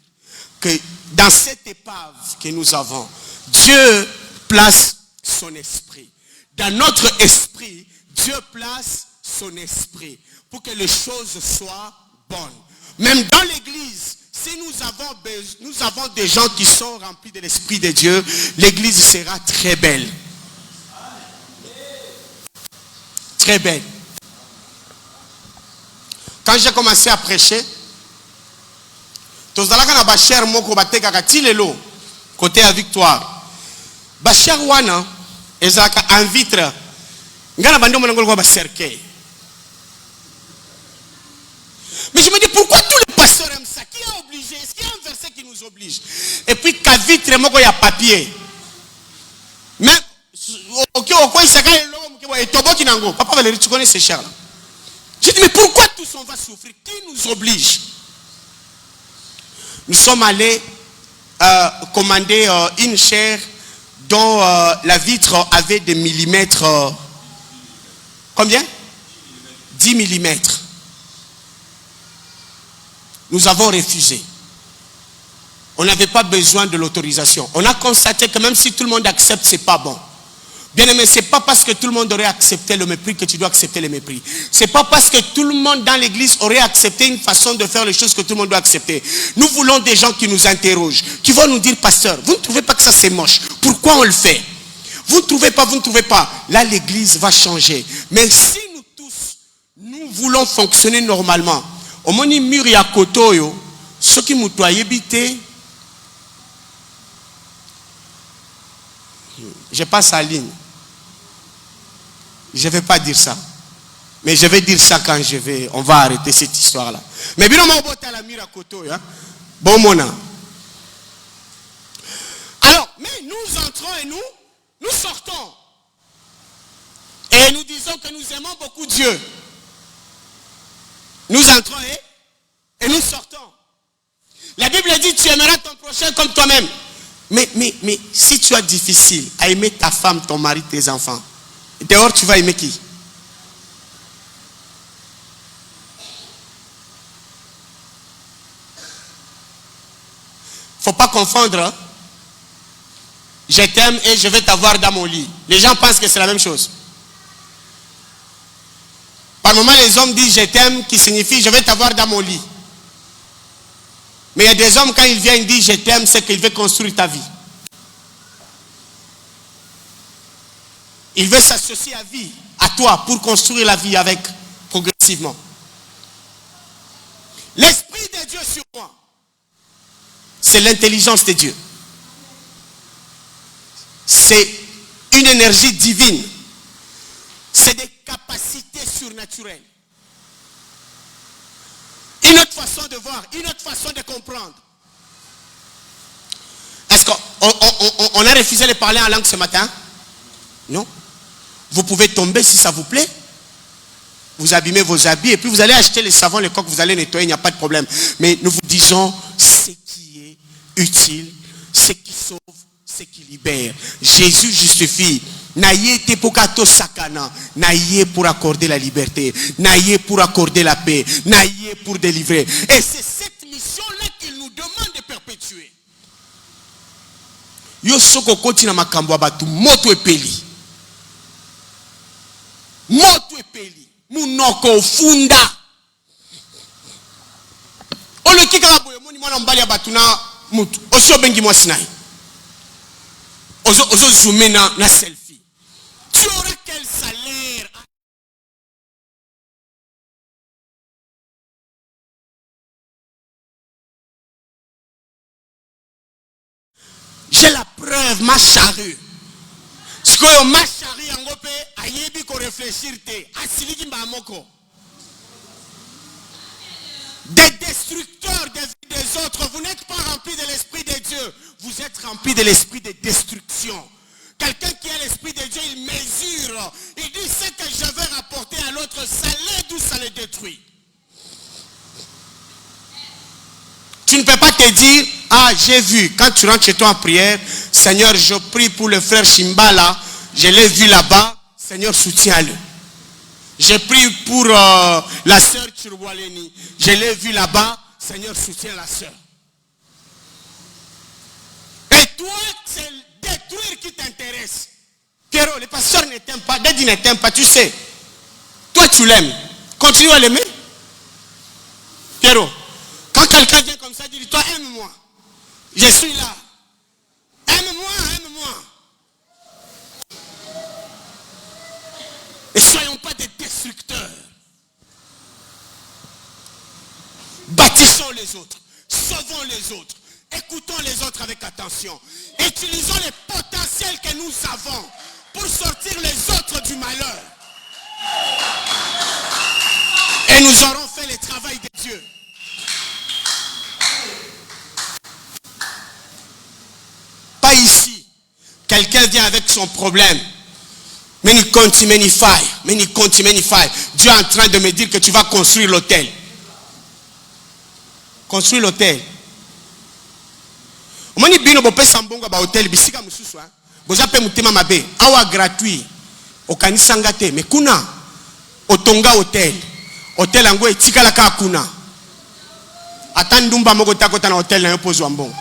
que dans cette épave que nous avons, Dieu place son esprit. Dans notre esprit, Dieu place son esprit pour que les choses soient bonnes. Même dans l'église, si nous avons des gens qui sont remplis de l'esprit de Dieu, l'église sera très belle. Très belle. Quand j'ai commencé à prêcher, côté à Victoire, Bachar Wana, ezaka en vitre, ngana bando monangolo ba cercueil. Mais je me dis, pourquoi tous les pasteurs aiment ça? Qui est obligé? Est-ce qu'il y a un verset qui nous oblige? Et puis, qu'à vitre, il y a papier. Mais, papa Valérie, tu connais ces chers là. Je dis, mais pourquoi tous on va souffrir? Qui nous oblige? Nous sommes allés commander une chair dont la vitre avait des millimètres. Combien? 10 millimètres. Nous avons refusé. On n'avait pas besoin de l'autorisation. On a constaté que même si tout le monde accepte, ce n'est pas bon. Bien aimé, ce n'est pas parce que tout le monde aurait accepté le mépris que tu dois accepter le mépris. Ce n'est pas parce que tout le monde dans l'église aurait accepté une façon de faire les choses que tout le monde doit accepter. Nous voulons des gens qui nous interrogent, qui vont nous dire, pasteur, vous ne trouvez pas que ça c'est moche? Pourquoi on le fait? Vous ne trouvez pas, vous ne trouvez pas. Là, l'église va changer. Mais si nous tous, nous voulons fonctionner normalement, au moni mur ya kotoyo, ceux qui m'ont habité, je passe à la ligne. Je ne vais pas dire ça. Mais je vais dire ça quand on va arrêter cette histoire-là. Mais bien, on va botter la mur à kotoyo. Bon mona. Alors, mais nous entrons et nous sortons. et nous disons que nous aimons beaucoup Dieu, nous entrons et nous sortons. La Bible dit tu aimeras ton prochain comme toi-même. Mais si tu as difficile à aimer ta femme, ton mari, tes enfants, dehors tu vas aimer qui? Faut pas confondre. Hein? Je t'aime et je vais t'avoir dans mon lit. Les gens pensent que c'est la même chose. Par moment, les hommes disent je t'aime, qui signifie je vais t'avoir dans mon lit. Mais il y a des hommes, quand ils viennent dire je t'aime, c'est qu'il veut construire ta vie. Il veut s'associer à vie, à toi, pour construire la vie avec, progressivement. L'Esprit de Dieu sur moi, c'est l'intelligence de Dieu. C'est une énergie divine. C'est des capacités surnaturelles. Une autre façon de voir, une autre façon de comprendre. Est-ce qu'on a refusé de parler en langue ce matin? Non. Vous pouvez tomber si ça vous plaît. Vous abîmez vos habits et puis vous allez acheter les savons, les coques, vous allez nettoyer, il n'y a pas de problème. Mais nous vous disons ce qui est utile, ce qui sauve, ce qui libère. Jésus justifie. Naïe tepokato sakana. Naïe pour accorder la liberté. Naïe pour accorder la paix. Naïe pour délivrer. Et c'est cette mission-là qu'il nous demande de perpétuer. Yo soko koti na makambo abatu moto epeli. Moto epeli. Munoko funda. Olo kika boye moni mwana mbali abatu na mutu. Oso bengi mwasinai. Ozo zoomer na selfie. Tu auras quel salaire? J'ai la preuve, ma charrue. Ce que ma charrue en gopé, ayebi ko réfléchir te, asiliki mbamoko. Des destructeurs des autres, vous n'êtes pas remplis de l'esprit de Dieu, vous êtes remplis de l'esprit de destruction. Quelqu'un qui a l'esprit de Dieu, il mesure, il dit ce que je vais rapporter à l'autre, ça l'aide ou ça le détruit. Tu ne peux pas te dire, ah j'ai vu, quand tu rentres chez toi en prière, Seigneur je prie pour le frère Shimbala, je l'ai vu là-bas, Seigneur soutiens-le. J'ai pris pour la sœur Chirwaleni, je l'ai vu là-bas, Seigneur soutiens la sœur. Et toi, c'est détruire qui t'intéresse. Pierrot, les pasteurs ne t'aiment pas, Daddy ne t'aime pas, tu sais. Toi tu l'aimes, continue à l'aimer. Pierrot, quand quelqu'un vient comme ça, dis-toi, aime-moi. Je suis là. Aime-moi, aime-moi. Et soyons pas des destructeurs. Bâtissons les autres. Sauvons les autres. Écoutons les autres avec attention. Utilisons les potentiels que nous avons pour sortir les autres du malheur. Et nous aurons fait le travail de Dieu. Pas ici. Quelqu'un vient avec son problème. Mais il continue, il faille. Mais il continue, il faille. Dieu est en train de me dire que tu vas construire l'hôtel. Construire l'hôtel. Moni bino bope sambonga ba hôtel bisika mususu hein. Boza pe mutema mabe. Awa gratuit. Okanisa ngate mais kuna otonga hôtel. Hôtel ango etikala ka kuna. Atandumba moko takota na hôtel na yo pozwa mbongo.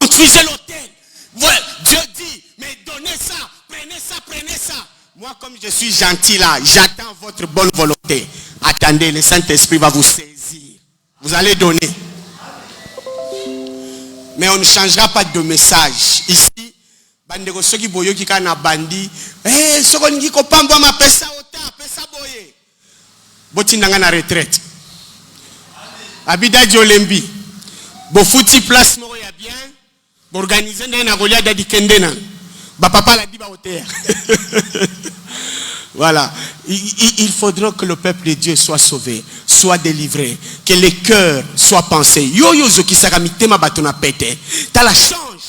Construisez l'hôtel. Voilà, Dieu dit, mais donnez ça, prenez ça, prenez ça. Moi, comme je suis gentil là, j'attends votre bonne volonté. Attendez, le Saint-Esprit va vous saisir. Vous allez donner. Mais on ne changera pas de message. Ici, bandeko soki boyo ki kana bandi, soko ngi ko pamba ma pesa ota, pesa boye. Botindanga na retraite. Abida Diolembi. Bo fouti place moko ya bien. Organiser na golia dadi kendena. Ba papa la dit ba hauteur. Voilà. Il faudra que le peuple de Dieu soit sauvé, soit délivré, que les cœurs soient pensés. Yo yo zo ki saka mitema batona pete. Ta la change.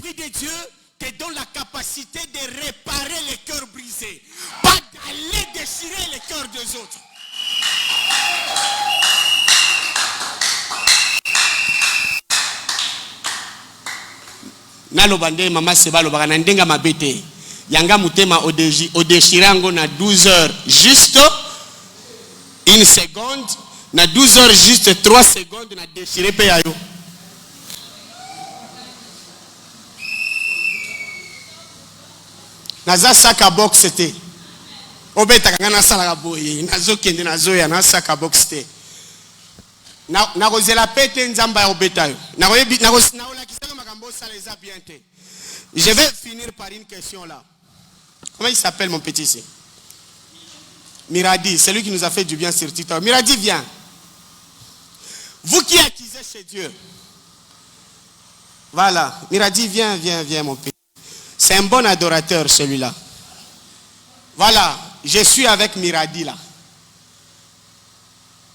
l'Esprit de Dieu te donne la capacité de réparer les cœurs brisés, pas d'aller déchirer les cœurs des autres. Nalobande mama seba lobaka na ndenga mabete yanga mutema odeshirango na 12 heures juste 1 seconde na 12 heures juste 3 secondes na déchiré pe yayo. Naza saka box te obeta kanga na sala boye nazo kende nazo ya na saka box te na kozela pete nzamba ya obeta yo na olakisaka makambo sala eza bien te. Je vais finir par une question là. Comment il s'appelle mon petit ici? Miradi, c'est lui qui nous a fait du bien sur TikTok. Miradi, viens. Vous qui accusez chez Dieu. Voilà. Miradi, viens mon petit. C'est un bon adorateur celui-là. Voilà. Je suis avec Miradi là.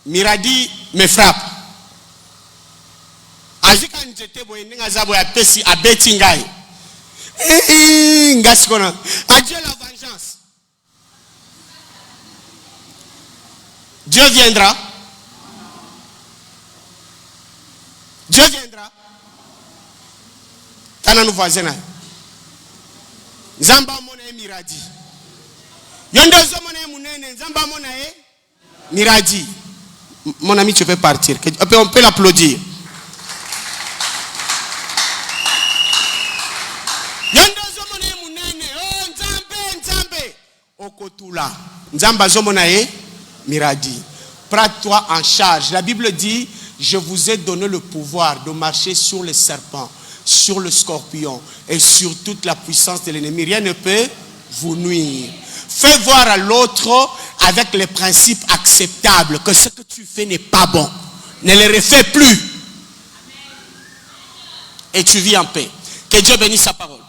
Miradi me frappe. Adieu la vengeance. Dieu viendra. Dieu viendra. Tana nous voisins. Zamba mona Miradi. Yondo zomona munene Zamba mona Miradi. Mon ami, tu peux partir. On peut l'applaudir. Yondo zomona munene. Oh Nzambe. Okotula. Nzamba zomona Miradi. Prends-toi en charge. La Bible dit, je vous ai donné le pouvoir de marcher sur les serpents, sur le scorpion et sur toute la puissance de l'ennemi. Rien ne peut vous nuire. Fais voir à l'autre avec les principes acceptables que ce que tu fais n'est pas bon. Ne le refais plus. Et tu vis en paix. Que Dieu bénisse sa parole.